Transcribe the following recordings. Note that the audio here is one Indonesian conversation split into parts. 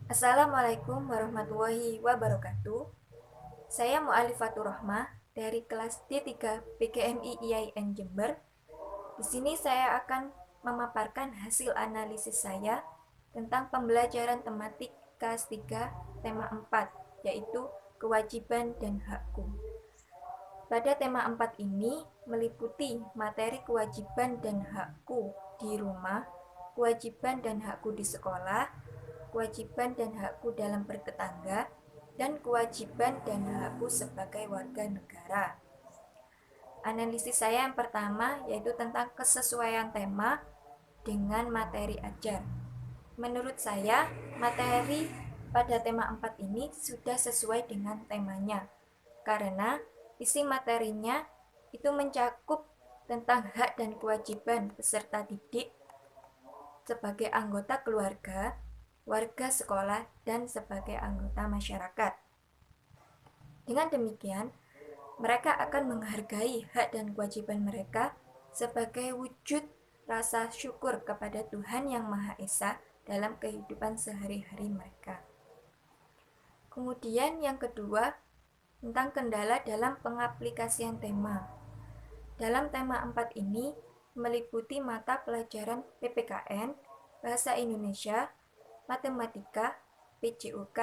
Assalamualaikum warahmatullahi wabarakatuh. Saya Mu'alifatur Rahmah dari kelas D3 PKMI IAIN Jember. Di sini saya akan memaparkan hasil analisis saya tentang pembelajaran tematik kelas 3 tema 4, yaitu kewajiban dan hakku. Pada tema 4 ini meliputi materi kewajiban dan hakku di rumah, kewajiban dan hakku di sekolah, kewajiban dan hakku dalam bertetangga, dan kewajiban dan hakku sebagai warga negara. Analisis saya yang pertama yaitu tentang kesesuaian tema dengan materi ajar. Menurut saya, materi pada tema 4 ini sudah sesuai dengan temanya, karena isi materinya itu mencakup tentang hak dan kewajiban peserta didik sebagai anggota keluarga, warga sekolah, dan sebagai anggota masyarakat. Dengan demikian, mereka akan menghargai hak dan kewajiban mereka sebagai wujud rasa syukur kepada Tuhan Yang Maha Esa dalam kehidupan sehari-hari mereka. Kemudian yang kedua, tentang kendala dalam pengaplikasian tema. Dalam tema 4 ini meliputi mata pelajaran PPKN, Bahasa Indonesia, Matematika, PJOK,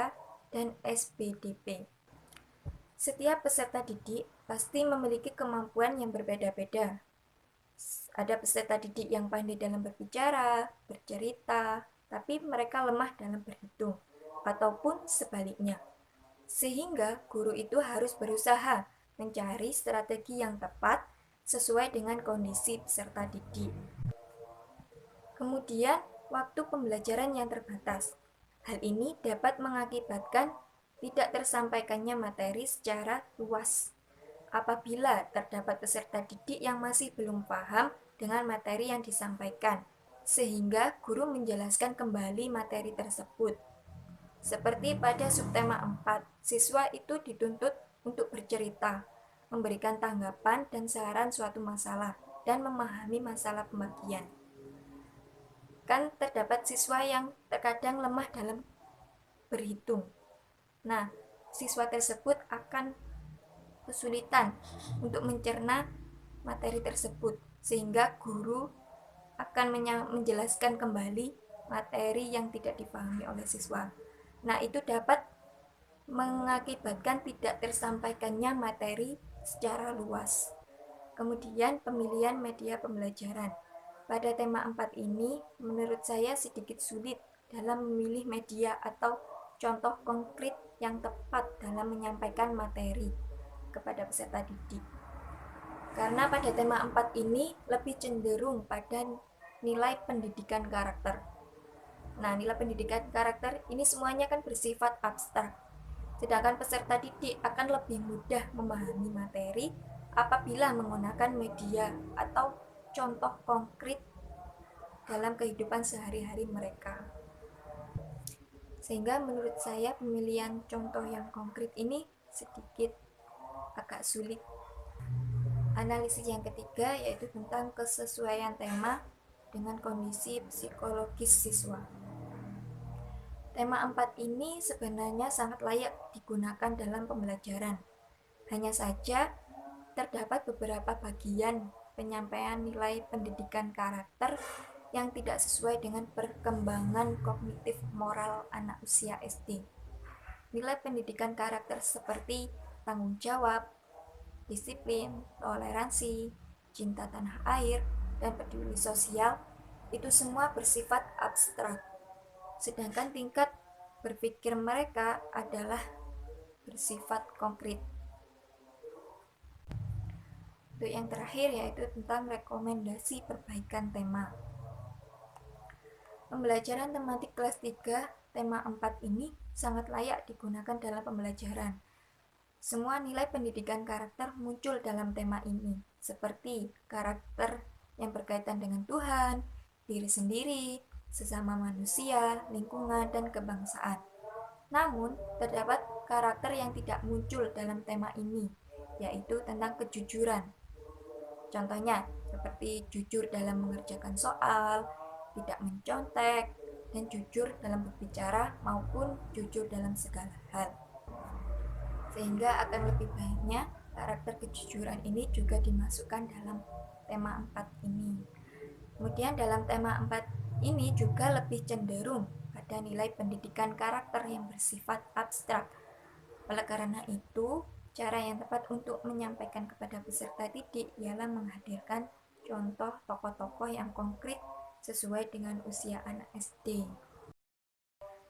dan SBDP. Setiap peserta didik pasti memiliki kemampuan yang berbeda-beda. Ada peserta didik yang pandai dalam berbicara, bercerita, tapi mereka lemah dalam berhitung, ataupun sebaliknya. Sehingga guru itu harus berusaha mencari strategi yang tepat sesuai dengan kondisi peserta didik. Kemudian, waktu pembelajaran yang terbatas. Hal ini dapat mengakibatkan tidak tersampaikannya materi secara luas. Apabila terdapat peserta didik yang masih belum paham dengan materi yang disampaikan, sehingga guru menjelaskan kembali materi tersebut. Seperti pada subtema 4, siswa itu dituntut untuk bercerita, memberikan tanggapan dan saran suatu masalah, dan memahami masalah pembagian. Kan terdapat siswa yang terkadang lemah dalam berhitung. Nah, siswa tersebut akan kesulitan untuk mencerna materi tersebut, sehingga guru akan menjelaskan kembali materi yang tidak dipahami oleh siswa. Nah, itu dapat mengakibatkan tidak tersampaikannya materi secara luas. Kemudian pemilihan media pembelajaran. Pada tema 4 ini, menurut saya sedikit sulit dalam memilih media atau contoh konkret yang tepat dalam menyampaikan materi kepada peserta didik. Karena pada tema 4 ini lebih cenderung pada nilai pendidikan karakter. Nah, nilai pendidikan karakter ini semuanya kan bersifat abstrak. Sedangkan peserta didik akan lebih mudah memahami materi apabila menggunakan media atau contoh konkret dalam kehidupan sehari-hari mereka. Sehingga menurut saya pemilihan contoh yang konkret ini sedikit agak sulit. Analisis yang ketiga yaitu tentang kesesuaian tema dengan kondisi psikologis siswa. Tema 4 ini sebenarnya sangat layak digunakan dalam pembelajaran. Hanya saja terdapat beberapa bagian penyampaian nilai pendidikan karakter yang tidak sesuai dengan perkembangan kognitif moral anak usia SD. Nilai pendidikan karakter seperti tanggung jawab, disiplin, toleransi, cinta tanah air, dan peduli sosial itu semua bersifat abstrak. Sedangkan tingkat berpikir mereka adalah bersifat konkret. Untuk yang terakhir yaitu tentang rekomendasi perbaikan tema. Pembelajaran tematik kelas 3 tema 4 ini sangat layak digunakan dalam pembelajaran. Semua nilai pendidikan karakter muncul dalam tema ini, seperti karakter yang berkaitan dengan Tuhan, diri sendiri, sesama manusia, lingkungan, dan kebangsaan. Namun, terdapat karakter yang tidak muncul dalam tema ini, yaitu tentang kejujuran. Contohnya, seperti jujur dalam mengerjakan soal, tidak mencontek, dan jujur dalam berbicara maupun jujur dalam segala hal. Sehingga akan lebih baiknya karakter kejujuran ini juga dimasukkan dalam tema 4 ini. Kemudian dalam tema 4 ini juga lebih cenderung pada nilai pendidikan karakter yang bersifat abstrak. Oleh karena itu, cara yang tepat untuk menyampaikan kepada peserta didik ialah menghadirkan contoh tokoh-tokoh yang konkret sesuai dengan usia anak SD.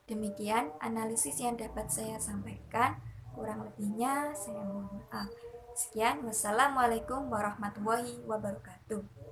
Demikian analisis yang dapat saya sampaikan. Kurang lebihnya saya mohon maaf. Sekian, wassalamualaikum warahmatullahi wabarakatuh.